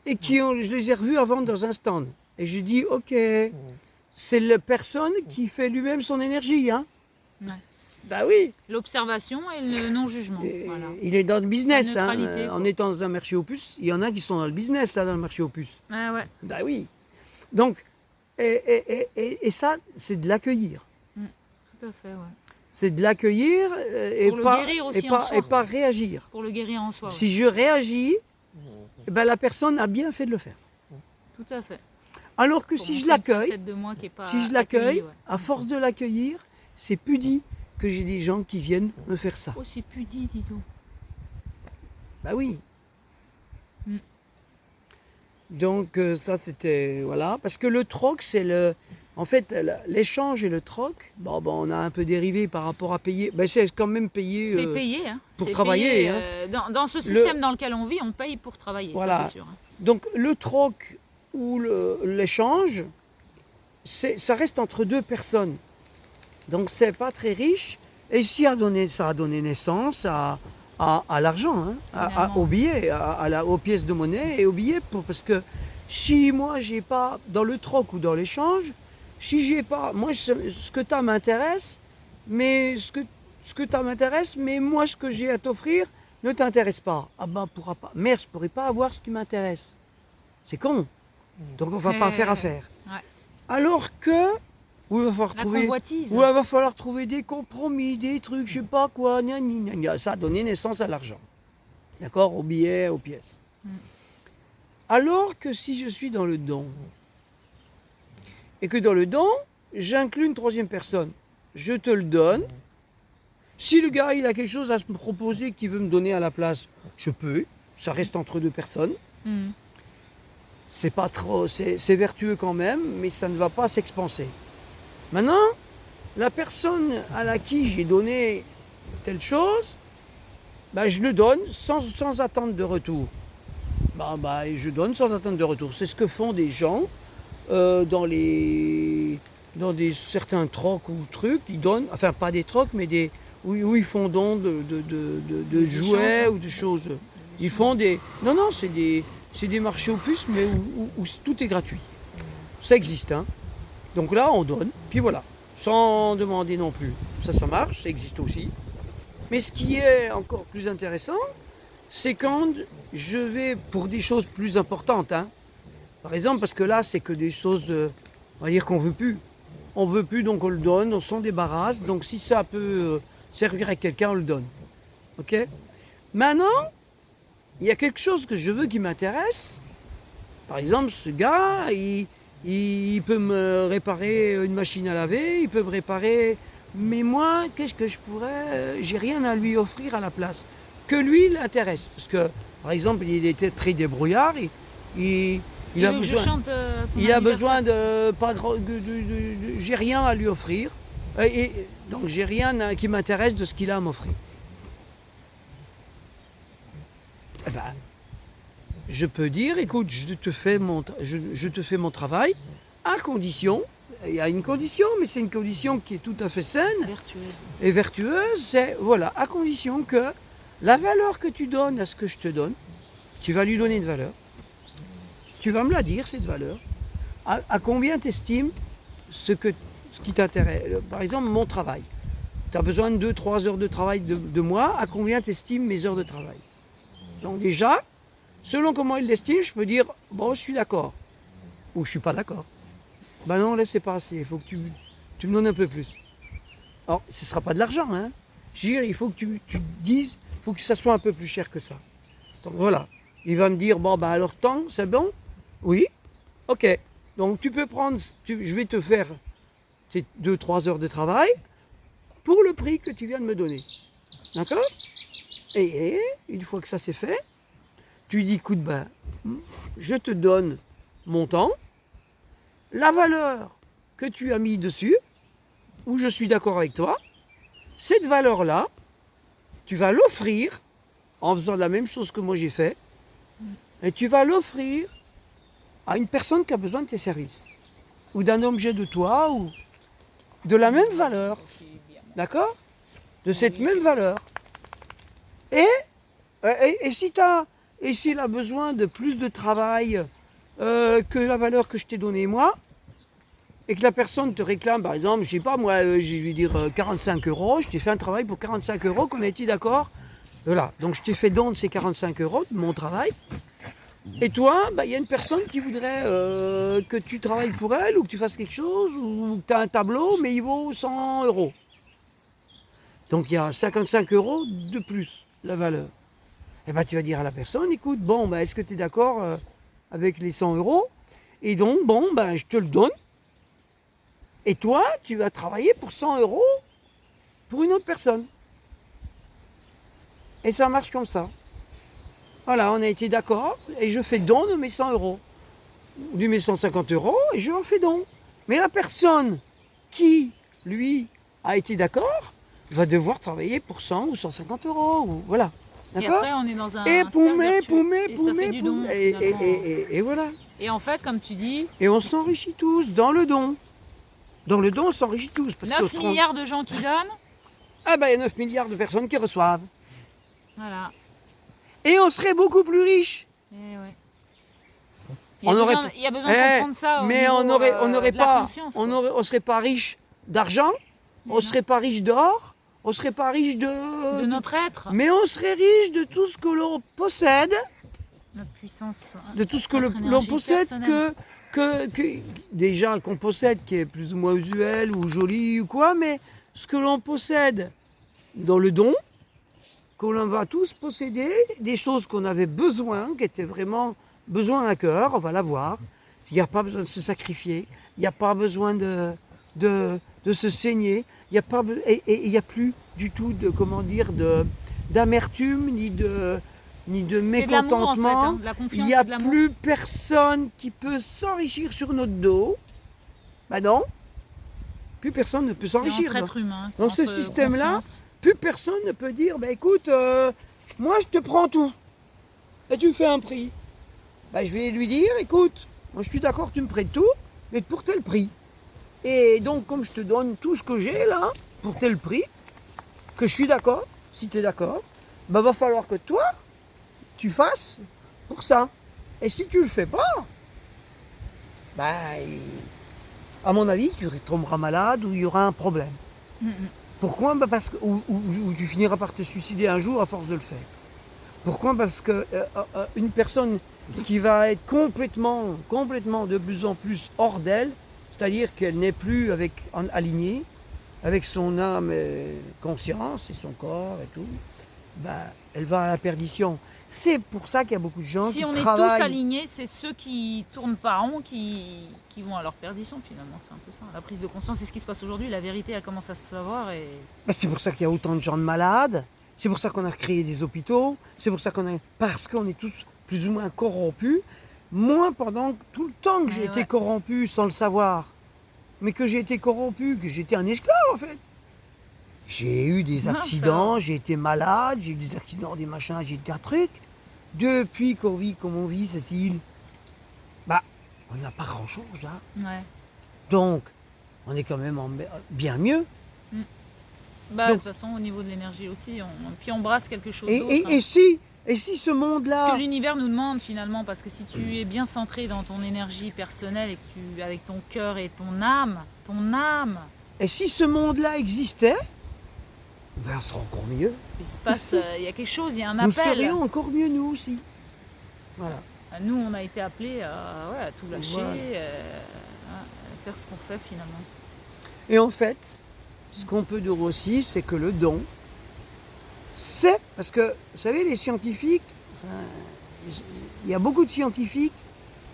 [SPEAKER 2] et je les ai revus avant dans un stand. Et j'ai dit, ok, c'est la personne qui fait lui-même son énergie. Hein.
[SPEAKER 1] Ouais.
[SPEAKER 2] Bah oui.
[SPEAKER 1] L'observation et le non-jugement.
[SPEAKER 2] Et
[SPEAKER 1] Voilà.
[SPEAKER 2] il est dans le business.
[SPEAKER 1] La
[SPEAKER 2] Hein.
[SPEAKER 1] neutralité, quoi.
[SPEAKER 2] En étant dans un marché aux puces, il y en a qui sont dans le business, là, dans le marché aux puces.
[SPEAKER 1] Ah ouais.
[SPEAKER 2] Bah oui. Donc, et ça, c'est de l'accueillir.
[SPEAKER 1] Tout à fait, ouais.
[SPEAKER 2] C'est de l'accueillir et
[SPEAKER 1] Pour le guérir aussi en soi.
[SPEAKER 2] et pas réagir.
[SPEAKER 1] Pour le guérir en soi. Ouais.
[SPEAKER 2] Si je réagis, eh ben, la personne a bien fait de le faire.
[SPEAKER 1] Tout à fait.
[SPEAKER 2] Alors que
[SPEAKER 1] Pour
[SPEAKER 2] si je
[SPEAKER 1] montrer une
[SPEAKER 2] l'accueille,
[SPEAKER 1] facette de moi qui est pas
[SPEAKER 2] si je l'accueille,
[SPEAKER 1] accueillie, ouais.
[SPEAKER 2] à force de l'accueillir, c'est plus dit que j'ai des gens qui viennent me faire ça.
[SPEAKER 1] Oh, c'est plus dit, dis donc.
[SPEAKER 2] Bah oui.
[SPEAKER 1] Mm.
[SPEAKER 2] Donc ça c'était voilà parce que le troc c'est en fait l'échange et le troc bon on a un peu dérivé par rapport à payer c'est quand même payé
[SPEAKER 1] C'est payé, hein.
[SPEAKER 2] pour
[SPEAKER 1] C'est
[SPEAKER 2] travailler,
[SPEAKER 1] payé,
[SPEAKER 2] hein.
[SPEAKER 1] dans ce système dans lequel on vit, on paye pour travailler,
[SPEAKER 2] Voilà.
[SPEAKER 1] ça c'est sûr. Hein.
[SPEAKER 2] donc le troc ou l'échange ça reste entre deux personnes donc c'est pas très riche et ça a donné naissance à l'argent, hein, aux billets, aux pièces de monnaie et aux billets. Parce que si moi j'ai pas, dans le troc ou dans l'échange, si j'ai pas, moi ce que tu as m'intéresse, mais ce que tu as m'intéresse, mais moi ce que j'ai à t'offrir ne t'intéresse pas. Ah ben pourra pas. Merde, je pourrais pas avoir ce qui m'intéresse. C'est con. Donc on va pas faire affaire.
[SPEAKER 1] Ouais.
[SPEAKER 2] Alors que où il va falloir
[SPEAKER 1] convoitise.
[SPEAKER 2] il va falloir trouver des compromis, des trucs, je sais pas quoi, ça a donné naissance à l'argent. D'accord, aux billets, aux pièces. Alors que si je suis dans le don, et que dans le don, j'inclus une troisième personne, je te le donne. Si le gars il a quelque chose à me proposer qu'il veut me donner à la place, je peux. Ça reste entre deux personnes.
[SPEAKER 1] Mm.
[SPEAKER 2] C'est pas trop, c'est vertueux quand même, mais ça ne va pas s'expanser. Maintenant, la personne à qui j'ai donné telle chose, je le donne sans attente de retour. Je donne sans attente de retour. C'est ce que font des gens dans certains trocs ou trucs. Ils donnent, enfin pas des trocs, mais où ils font don de jouets ou de choses. Ils font non, c'est des marchés aux puces, mais où tout est gratuit. Ça existe, hein. Donc là, on donne, puis voilà, sans demander non plus. Ça marche, ça existe aussi. Mais ce qui est encore plus intéressant, c'est quand je vais pour des choses plus importantes. Hein. Par exemple, parce que là, c'est que des choses, on va dire qu'on ne veut plus. On ne veut plus, donc on le donne, on s'en débarrasse. Donc si ça peut servir à quelqu'un, on le donne. Ok ? Maintenant, il y a quelque chose que je veux qui m'intéresse. Par exemple, ce gars, il peut me réparer une machine à laver, il peut me réparer... Mais moi, qu'est-ce que je pourrais... j'ai rien à lui offrir à la place. Que lui l'intéresse. Parce que, par exemple, il était très débrouillard, il a besoin de... j'ai rien à lui offrir. Donc j'ai rien qui m'intéresse de ce qu'il a à m'offrir. Eh ben, je peux dire, écoute, je te fais mon travail, à condition, il y a une condition, mais c'est une condition qui est tout à fait saine et vertueuse, c'est, voilà, à condition que la valeur que tu donnes à ce que je te donne, tu vas lui donner une valeur, tu vas me la dire, cette valeur, à combien tu estimes ce qui t'intéresse, par exemple mon travail. tu as besoin de 2-3 heures de travail de moi, à combien tu estimes mes heures de travail? Donc déjà, selon comment il l'estime, je peux dire, bon, je suis d'accord, ou je suis pas d'accord. Ben non, là, c'est pas assez, il faut que tu me donnes un peu plus. Alors, ce ne sera pas de l'argent, hein. Je veux dire, il faut que tu te dises, il faut que ça soit un peu plus cher que ça. Donc voilà, il va me dire, bon, ben alors tant, c'est bon? Oui, ok. Donc tu peux prendre, je vais te faire ces 2-3 heures de travail pour le prix que tu viens de me donner. D'accord? Et une fois que ça c'est fait, tu lui dis, écoute, ben, je te donne mon temps, la valeur que tu as mis dessus, où je suis d'accord avec toi, cette valeur-là, tu vas l'offrir en faisant la même chose que moi j'ai fait, et tu vas l'offrir à une personne qui a besoin de tes services, ou d'un objet de toi, ou de la même valeur, d'accord? De cette même valeur. Et s'il a besoin de plus de travail que la valeur que je t'ai donnée moi, et que la personne te réclame, par exemple, je sais pas moi, je vais dire 45 €, je t'ai fait un travail pour 45 € qu'on a été d'accord. Voilà, donc je t'ai fait don de ces 45 € de mon travail. Et toi, il y a une personne qui voudrait que tu travailles pour elle, ou que tu fasses quelque chose, ou que tu as un tableau, mais il vaut 100 €. Donc il y a 55 € de plus, la valeur. Et tu vas dire à la personne, écoute, bon, est-ce que tu es d'accord avec les 100 €? Et donc, bon, je te le donne. Et toi, tu vas travailler pour 100 € pour une autre personne. Et ça marche comme ça. Voilà, on a été d'accord, et je fais don de mes 100 €, de mes 150 € et je en fais don. Mais la personne qui, lui, a été d'accord, va devoir travailler pour 100 ou 150 €. Ou, voilà.
[SPEAKER 1] Et après, on est dans un
[SPEAKER 2] et
[SPEAKER 1] poumé,
[SPEAKER 2] et voilà.
[SPEAKER 1] Et en fait, comme tu dis...
[SPEAKER 2] Et on s'enrichit tous dans le don. Dans le don, on s'enrichit tous. Parce
[SPEAKER 1] 9 milliards de gens qui donnent.
[SPEAKER 2] Ah il y a 9 milliards de personnes qui reçoivent.
[SPEAKER 1] Voilà.
[SPEAKER 2] Et on serait beaucoup plus riches.
[SPEAKER 1] Ouais.
[SPEAKER 2] Il
[SPEAKER 1] y a besoin de comprendre ça.
[SPEAKER 2] Mais on serait pas riche d'argent, on serait pas riche d'or, on serait pas riche
[SPEAKER 1] de notre être.
[SPEAKER 2] Mais on serait riche de tout ce que l'on possède.
[SPEAKER 1] Notre puissance.
[SPEAKER 2] De tout ce que l'on possède déjà qu'on possède, qui est plus ou moins usuel ou joli ou quoi, mais ce que l'on possède dans le don, qu'on va tous posséder, des choses qu'on avait besoin, qui étaient vraiment besoin à cœur, on va l'avoir. Il n'y a pas besoin de se sacrifier, il n'y a pas besoin de se saigner, il n'y a plus du tout d'amertume, ni de mécontentement. Il n'y a plus personne qui peut s'enrichir sur notre dos. Non, plus personne ne peut s'enrichir. Dans ce système-là, plus personne ne peut dire, écoute, moi je te prends tout, et tu me fais un prix. Je vais lui dire, écoute, moi je suis d'accord, tu me prêtes tout, mais pour tel prix. Et donc, comme je te donne tout ce que j'ai là, pour tel prix, que je suis d'accord, si tu es d'accord, va falloir que toi, tu fasses pour ça. Et si tu le fais pas, à mon avis, tu tomberas malade ou il y aura un problème. Pourquoi? Parce que ou tu finiras par te suicider un jour à force de le faire. Pourquoi? Parce que une personne qui va être complètement de plus en plus hors d'elle, c'est-à-dire qu'elle n'est plus alignée avec son âme et conscience et son corps et tout, elle va à la perdition. C'est pour ça qu'il y a beaucoup de gens qui travaillent...
[SPEAKER 1] Si on est tous alignés, c'est ceux qui tournent pas rond qui vont à leur perdition finalement. C'est un peu ça. La prise de conscience, c'est ce qui se passe aujourd'hui. La vérité, elle commence à se savoir.
[SPEAKER 2] C'est pour ça qu'il y a autant de gens de malades. C'est pour ça qu'on a créé des hôpitaux. C'est pour ça parce qu'on est tous plus ou moins corrompus. Moi, pendant tout le temps que j'ai été corrompu sans le savoir, mais que j'ai été corrompu, que j'étais un esclave en fait. J'ai eu des accidents, j'ai été malade, j'ai eu des accidents, des machins, j'ai eu un truc. Depuis qu'on vit comme on vit, Cécile, on n'a pas grand-chose là.
[SPEAKER 1] Ouais.
[SPEAKER 2] Donc, on est quand même bien mieux.
[SPEAKER 1] De toute façon, au niveau de l'énergie aussi, puis on brasse quelque chose d'autre.
[SPEAKER 2] Et si ce monde-là...
[SPEAKER 1] Ce que l'univers nous demande finalement, parce que si tu es bien centré dans ton énergie personnelle et que avec ton cœur et ton âme...
[SPEAKER 2] Et si ce monde-là existait, ben, on sera encore mieux.
[SPEAKER 1] Il se passe, il y a quelque chose, il y a un
[SPEAKER 2] Nous
[SPEAKER 1] appel.
[SPEAKER 2] serions encore mieux, nous aussi. Voilà.
[SPEAKER 1] Nous, on a été appelés à tout lâcher,
[SPEAKER 2] Voilà.
[SPEAKER 1] à faire ce qu'on fait finalement.
[SPEAKER 2] Et en fait, ce qu'on peut dire aussi, c'est que le don, c'est, parce que, vous savez, les scientifiques, il y a beaucoup de scientifiques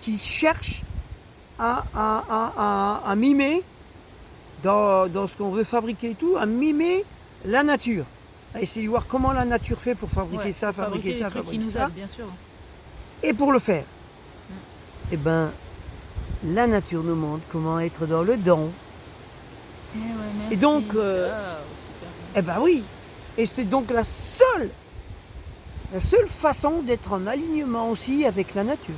[SPEAKER 2] qui cherchent à mimer, dans ce qu'on veut fabriquer et tout, à mimer la nature. À essayer de voir comment la nature fait pour fabriquer ça, fabriquer ça, fabriquer
[SPEAKER 1] nous
[SPEAKER 2] ça.
[SPEAKER 1] aident, bien sûr.
[SPEAKER 2] Et pour le faire, eh ben, la nature nous montre comment être dans le don.
[SPEAKER 1] Ouais, merci,
[SPEAKER 2] Et donc,
[SPEAKER 1] super.
[SPEAKER 2] eh ben oui, et c'est donc la seule façon d'être en alignement aussi avec la nature.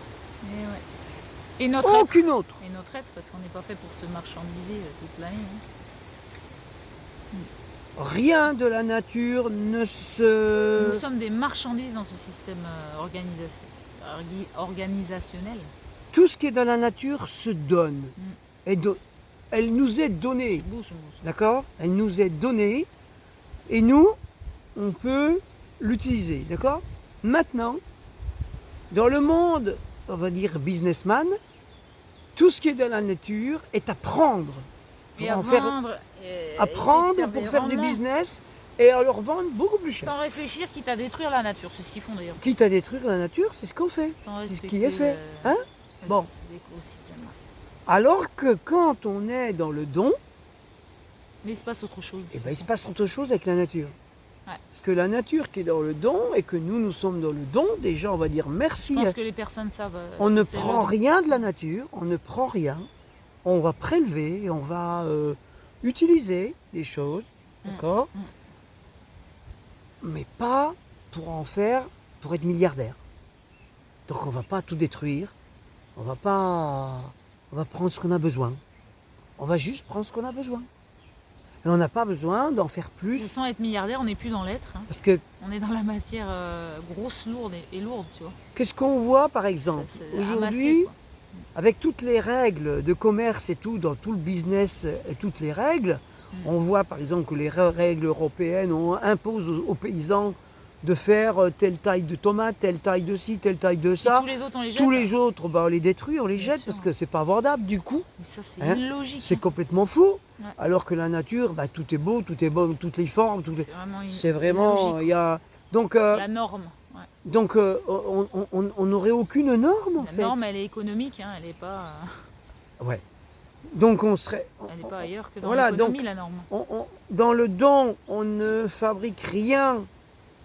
[SPEAKER 1] Et notre être,
[SPEAKER 2] Aucune autre.
[SPEAKER 1] et notre être, parce qu'on n'est pas fait pour se marchandiser toute l'année.
[SPEAKER 2] Rien de la nature ne se...
[SPEAKER 1] Nous sommes des marchandises dans ce système organisationnel.
[SPEAKER 2] Tout ce qui est dans la nature se donne. Elle nous est donnée. D'accord? Elle nous est donnée. Et nous, on peut l'utiliser. D'accord? Maintenant, dans le monde, on va dire businessman, tout ce qui est dans la nature est à prendre.
[SPEAKER 1] Et à
[SPEAKER 2] Prendre pour faire du business et à leur vendre beaucoup plus cher.
[SPEAKER 1] Sans réfléchir, quitte à détruire la nature. C'est ce qu'ils font d'ailleurs.
[SPEAKER 2] Quitte à détruire la nature, c'est ce qu'on fait. C'est ce qui est fait. Hein? Bon. Alors que quand on est dans le don,
[SPEAKER 1] mais il se passe autre chose.
[SPEAKER 2] Eh ben, il se passe autre chose avec la nature.
[SPEAKER 1] Ouais.
[SPEAKER 2] Parce que la nature qui est dans le don et que nous sommes dans le don, déjà on va dire merci.
[SPEAKER 1] Je pense que les personnes savent.
[SPEAKER 2] On ne prend rien de la nature, on ne prend rien. On va prélever, on va utiliser les choses, d'accord? Mais pas pour en faire, pour être milliardaire. Donc on va pas tout détruire, on va prendre ce qu'on a besoin. On va juste prendre ce qu'on a besoin. Et on n'a pas besoin d'en faire plus.
[SPEAKER 1] Sans être milliardaire, on n'est plus dans l'être. Hein.
[SPEAKER 2] Parce que
[SPEAKER 1] on est dans la matière grosse, lourde et lourde, tu vois.
[SPEAKER 2] Qu'est-ce qu'on voit par exemple aujourd'hui, avec toutes les règles de commerce et tout, dans tout le business et toutes les règles, on voit par exemple que les règles européennes imposent aux paysans de faire telle taille de tomate, telle taille de ci, telle taille de ça.
[SPEAKER 1] Et tous les autres, on les jette.
[SPEAKER 2] Tous les autres, on les détruit, on les jette parce que c'est pas vendable du coup.
[SPEAKER 1] Mais ça, c'est illogique.
[SPEAKER 2] C'est complètement fou. Ouais. Alors que la nature, tout est beau, tout est bon, toutes les formes. C'est vraiment. Il y a. Donc,
[SPEAKER 1] la norme. Ouais.
[SPEAKER 2] Donc, on n'aurait aucune norme en fait.
[SPEAKER 1] La norme, elle est économique, hein, elle n'est pas.
[SPEAKER 2] Ouais. Donc on serait.
[SPEAKER 1] Elle n'est pas ailleurs que dans l'économie, la norme.
[SPEAKER 2] Dans le don, on ne fabrique rien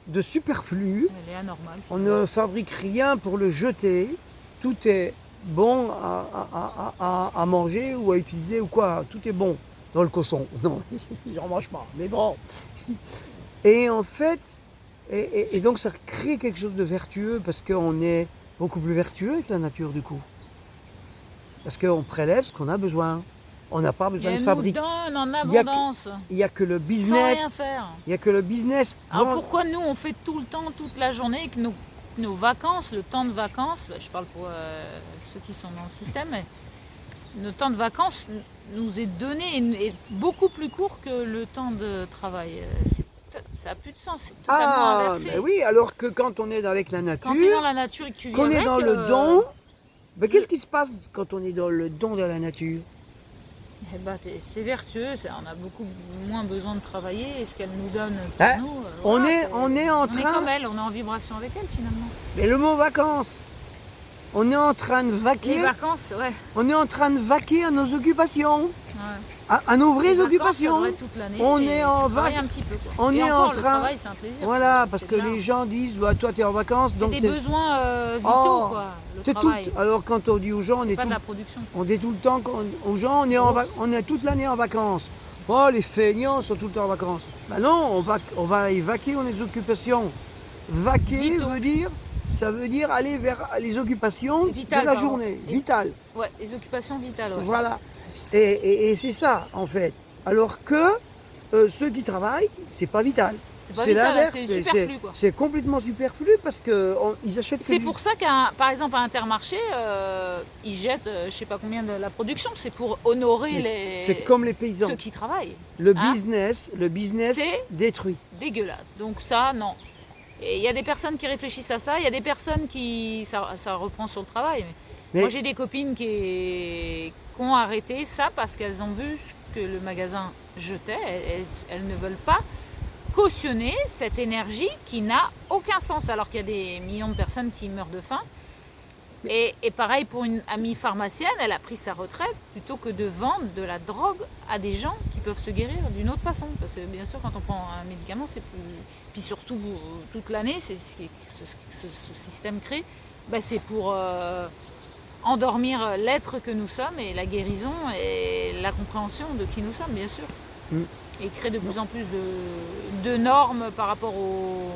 [SPEAKER 2] de superflu.
[SPEAKER 1] Elle est anormale.
[SPEAKER 2] On ne fabrique rien pour le jeter. Tout est bon à manger ou à utiliser ou quoi. Tout est bon dans le cochon. Non, j'en mange pas, mais bon. Et en fait, et donc ça crée quelque chose de vertueux parce qu'on est beaucoup plus vertueux avec la nature du coup. Parce qu'on prélève ce qu'on a besoin. On n'a pas besoin de fabriquer.
[SPEAKER 1] Elle nous donne en abondance.
[SPEAKER 2] Il n'y a que le business.
[SPEAKER 1] Sans rien faire.
[SPEAKER 2] Il n'y a que le business.
[SPEAKER 1] Alors pourquoi nous on fait tout le temps, toute la journée, que nos vacances, le temps de vacances, je parle pour ceux qui sont dans le système, mais le temps de vacances nous est donné et est beaucoup plus court que le temps de travail. Ça n'a plus de sens, c'est totalement inversé.
[SPEAKER 2] Ben oui, alors que quand on est avec la nature,
[SPEAKER 1] quand tu es dans la nature et que tu vis
[SPEAKER 2] qu'on
[SPEAKER 1] avec,
[SPEAKER 2] est dans le don, ben qu'est-ce qui se passe quand on est dans le don de la nature?
[SPEAKER 1] Eh ben, c'est vertueux, on a beaucoup moins besoin de travailler et ce qu'elle nous donne pour nous.
[SPEAKER 2] On est en train.
[SPEAKER 1] On est comme elle, on est en vibration avec elle finalement.
[SPEAKER 2] Mais le mot vacances, on est en train de vaquer.
[SPEAKER 1] Les vacances, ouais.
[SPEAKER 2] On est en train de vaquer à nos occupations.
[SPEAKER 1] Ouais.
[SPEAKER 2] À nos vraies occupations.
[SPEAKER 1] On est en vacances.
[SPEAKER 2] On est en train.
[SPEAKER 1] Le travail, c'est un plaisir.
[SPEAKER 2] Voilà, parce que les gens disent, bah, toi tu es en vacances, donc
[SPEAKER 1] c'est des besoins vitaux, quoi. Le travail.
[SPEAKER 2] Alors quand on dit aux gens,
[SPEAKER 1] pas de la production.
[SPEAKER 2] On dit tout le temps aux gens, on est toute l'année en vacances. Oh, les feignants sont tout le temps en vacances. Ben non, on va y vaquer aux occupations. Vaquer ça veut dire aller vers les occupations de la journée, vitales.
[SPEAKER 1] Ouais, les occupations vitales. Ouais.
[SPEAKER 2] Voilà. Et c'est ça, en fait. Alors que ceux qui travaillent, c'est pas vital.
[SPEAKER 1] C'est pas
[SPEAKER 2] C'est
[SPEAKER 1] vital,
[SPEAKER 2] l'inverse,
[SPEAKER 1] c'est superflu, quoi.
[SPEAKER 2] c'est complètement superflu parce qu'ils achètent que
[SPEAKER 1] C'est pour ça par exemple, à Intermarché, ils jettent je sais pas combien de la production. C'est pour honorer
[SPEAKER 2] C'est comme les paysans.
[SPEAKER 1] ceux qui travaillent.
[SPEAKER 2] Le
[SPEAKER 1] Hein?
[SPEAKER 2] business
[SPEAKER 1] C'est
[SPEAKER 2] détruit.
[SPEAKER 1] dégueulasse. Donc ça, non. Et il y a des personnes qui réfléchissent à ça. Il y a des personnes qui... Ça reprend sur le travail. Mais moi, j'ai des copines qui ont arrêté ça parce qu'elles ont vu ce que le magasin jetait. Elles ne veulent pas cautionner cette énergie qui n'a aucun sens, alors qu'il y a des millions de personnes qui meurent de faim. Et pareil pour une amie pharmacienne, elle a pris sa retraite plutôt que de vendre de la drogue à des gens qui peuvent se guérir d'une autre façon. Parce que bien sûr, quand on prend un médicament, c'est plus... Puis surtout, toute l'année, c'est ce système crée, c'est pour endormir l'être que nous sommes et la guérison et la compréhension de qui nous sommes, bien sûr. Et créer de plus en plus de normes par rapport aux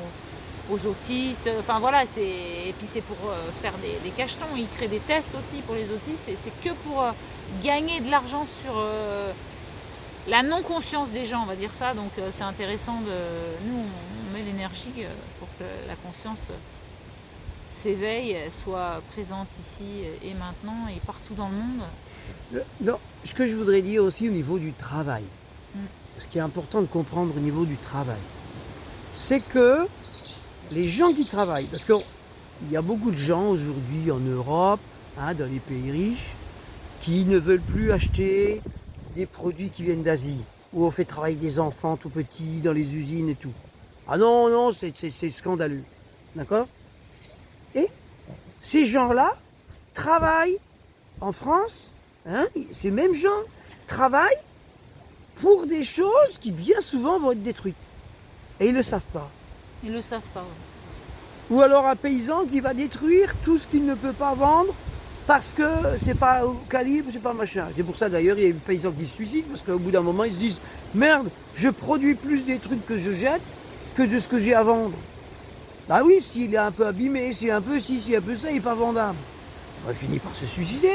[SPEAKER 1] autistes. Enfin voilà, et puis c'est pour faire des cachetons. Ils créent des tests aussi pour les autistes. Et c'est que pour gagner de l'argent sur la non-conscience des gens, on va dire ça. Donc c'est intéressant nous, on met l'énergie pour que la conscience s'éveille, soit présente ici et maintenant et partout dans le monde.
[SPEAKER 2] Non, ce que je voudrais dire aussi au niveau du travail, ce qui est important de comprendre au niveau du travail, c'est que les gens qui travaillent, parce qu'il y a beaucoup de gens aujourd'hui en Europe, dans les pays riches, qui ne veulent plus acheter des produits qui viennent d'Asie, où on fait travailler des enfants tout petits dans les usines et tout. Ah non, c'est scandaleux. D'accord ? Et ces gens-là travaillent en France, ces mêmes gens travaillent pour des choses qui bien souvent vont être détruites. Et ils ne le savent pas.
[SPEAKER 1] Ils ne le savent pas. Ouais.
[SPEAKER 2] Ou alors un paysan qui va détruire tout ce qu'il ne peut pas vendre parce que c'est pas au calibre, c'est pas machin. C'est pour ça d'ailleurs il y a des paysans qui se suicident parce qu'au bout d'un moment ils se disent merde, je produis plus des trucs que je jette que de ce que j'ai à vendre. Bah oui, s'il est un peu abîmé, s'il est un peu ci, s'il est un peu ça, il n'est pas vendable. Il finit par se suicider,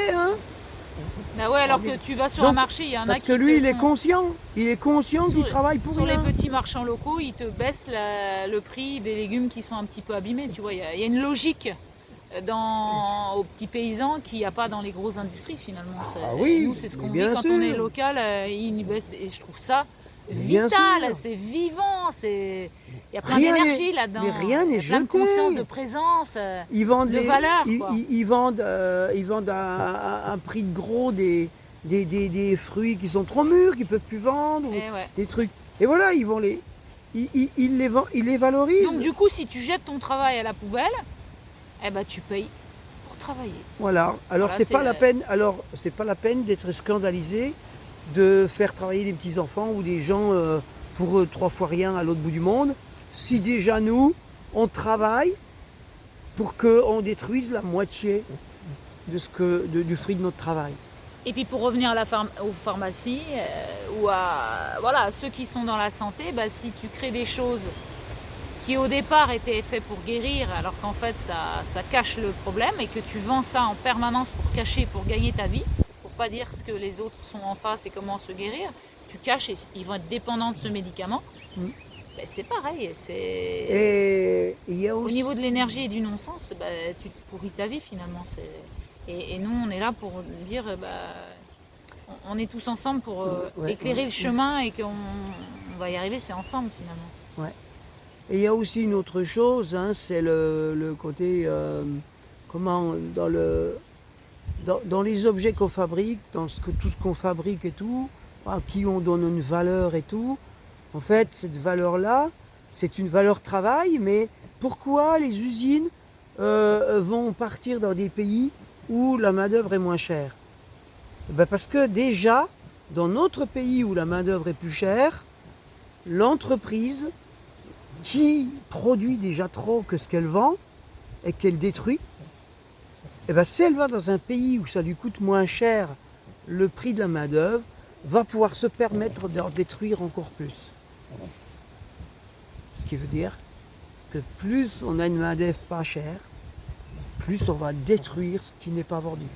[SPEAKER 1] Bah ouais, alors que tu vas sur un marché, il y en a qui...
[SPEAKER 2] Parce que lui, il est conscient qu'il travaille pour rien.
[SPEAKER 1] Sur les petits marchands locaux, ils te baissent le prix des légumes qui sont un petit peu abîmés, tu vois. Il y a une logique aux petits paysans qu'il n'y a pas dans les grosses industries, finalement.
[SPEAKER 2] Oui,
[SPEAKER 1] nous, c'est ce qu'on vit quand on est local, ils nous baissent, et je trouve ça vital, c'est vivant, il y a plein d'énergie là-dedans.
[SPEAKER 2] Mais rien n'est jeté.
[SPEAKER 1] Plein de conscience, de présence, de valeur.
[SPEAKER 2] Ils vendent à un prix de gros des fruits qui sont trop mûrs, qu'ils ne peuvent plus vendre, des trucs. Et voilà, ils les valorisent.
[SPEAKER 1] Donc du coup, si tu jettes ton travail à la poubelle, tu payes pour travailler.
[SPEAKER 2] Voilà. Alors c'est pas la peine d'être scandalisé de faire travailler des petits-enfants ou des gens pour 3 fois rien à l'autre bout du monde, si déjà nous, on travaille pour qu'on détruise la moitié du fruit de notre travail.
[SPEAKER 1] Et puis pour revenir aux pharmacies ou à ceux qui sont dans la santé, si tu crées des choses qui au départ étaient faites pour guérir, alors qu'en fait ça cache le problème et que tu vends ça en permanence pour cacher, pour gagner ta vie, pas dire ce que les autres sont en face et comment se guérir, tu caches et ils vont être dépendants de ce médicament. C'est pareil.
[SPEAKER 2] Et y a aussi...
[SPEAKER 1] Au niveau de l'énergie et du non-sens, tu te pourris ta vie finalement. Et nous, on est là pour dire, on est tous ensemble pour éclairer le chemin et qu'on va y arriver, c'est ensemble finalement.
[SPEAKER 2] Ouais. Et il y a aussi une autre chose, c'est le côté, dans les objets qu'on fabrique, tout ce qu'on fabrique et tout, à qui on donne une valeur et tout, en fait, cette valeur-là, c'est une valeur travail, mais pourquoi les usines vont partir dans des pays où la main-d'œuvre est moins chère ? Parce que déjà, dans notre pays où la main-d'œuvre est plus chère, l'entreprise qui produit déjà trop que ce qu'elle vend et qu'elle détruit, si elle va dans un pays où ça lui coûte moins cher le prix de la main-d'œuvre, va pouvoir se permettre d'en détruire encore plus. Ce qui veut dire que plus on a une main-d'œuvre pas chère, plus on va détruire ce qui n'est pas vendu.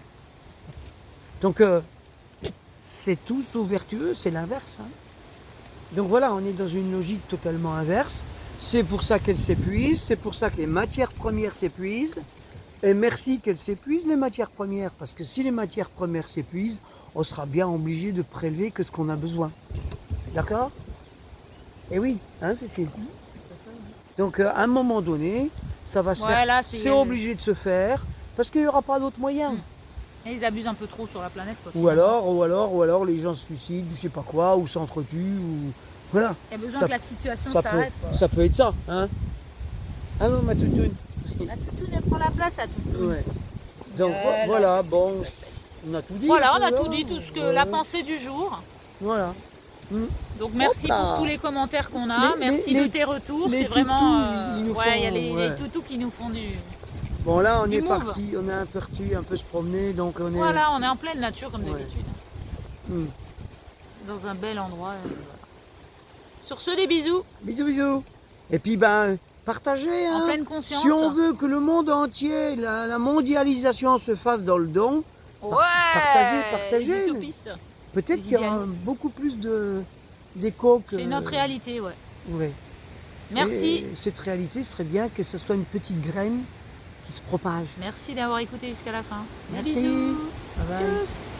[SPEAKER 2] Donc c'est tout vertueux, c'est l'inverse. Donc voilà, on est dans une logique totalement inverse. C'est pour ça qu'elle s'épuise, c'est pour ça que les matières premières s'épuisent. Et merci qu'elles s'épuisent, les matières premières, parce que si les matières premières s'épuisent, on sera bien obligé de prélever que ce qu'on a besoin. D'accord? Et oui, hein, Cécile? Donc à un moment donné, ça va se
[SPEAKER 1] Voilà,
[SPEAKER 2] faire. C'est obligé de se faire, parce qu'il n'y aura pas d'autre moyen.
[SPEAKER 1] Et ils abusent un peu trop sur la planète. Quoi,
[SPEAKER 2] ou alors les gens se suicident, je sais pas quoi, ou s'entretuent, ou voilà.
[SPEAKER 1] Il y a besoin
[SPEAKER 2] Ça-
[SPEAKER 1] que la situation
[SPEAKER 2] Ça
[SPEAKER 1] s'arrête.
[SPEAKER 2] ça peut être ça, hein? Ah non, ma toutoune.
[SPEAKER 1] La toutoune, elle prend la place à toutoune.
[SPEAKER 2] Ouais. Donc voilà, bon, on a tout dit.
[SPEAKER 1] Voilà, on a tout dit, tout ce que la pensée du jour.
[SPEAKER 2] Voilà.
[SPEAKER 1] Donc merci
[SPEAKER 2] Hop là.
[SPEAKER 1] pour tous les commentaires qu'on a, merci
[SPEAKER 2] les-
[SPEAKER 1] de tes retours,
[SPEAKER 2] les
[SPEAKER 1] c'est vraiment...
[SPEAKER 2] toutous, ils nous
[SPEAKER 1] il y a
[SPEAKER 2] font,
[SPEAKER 1] les
[SPEAKER 2] ouais.
[SPEAKER 1] toutous qui nous font du...
[SPEAKER 2] Bon là, on
[SPEAKER 1] Du
[SPEAKER 2] est
[SPEAKER 1] move.
[SPEAKER 2] parti, on est parti un peu se promener, donc on est...
[SPEAKER 1] Voilà, on est en pleine nature comme
[SPEAKER 2] Ouais.
[SPEAKER 1] d'habitude.
[SPEAKER 2] Hmm.
[SPEAKER 1] Dans un bel endroit. Voilà. Sur ce, des bisous,
[SPEAKER 2] Bisous, bisous. Et puis ben, partagez,
[SPEAKER 1] en
[SPEAKER 2] hein.
[SPEAKER 1] pleine conscience.
[SPEAKER 2] Si on veut que le monde entier, la mondialisation se fasse dans le don,
[SPEAKER 1] Ouais,
[SPEAKER 2] partagez.
[SPEAKER 1] les utopistes.
[SPEAKER 2] peut-être
[SPEAKER 1] Les
[SPEAKER 2] qu'il y aura
[SPEAKER 1] idéalistes.
[SPEAKER 2] beaucoup plus d'écho que...
[SPEAKER 1] C'est notre réalité, ouais.
[SPEAKER 2] Ouais.
[SPEAKER 1] Merci.
[SPEAKER 2] Et cette réalité, ce serait bien que ce soit une petite graine qui se propage.
[SPEAKER 1] Merci d'avoir écouté jusqu'à la fin. Des
[SPEAKER 2] Merci.
[SPEAKER 1] bisous.
[SPEAKER 2] Bye bye.
[SPEAKER 1] Tchuss.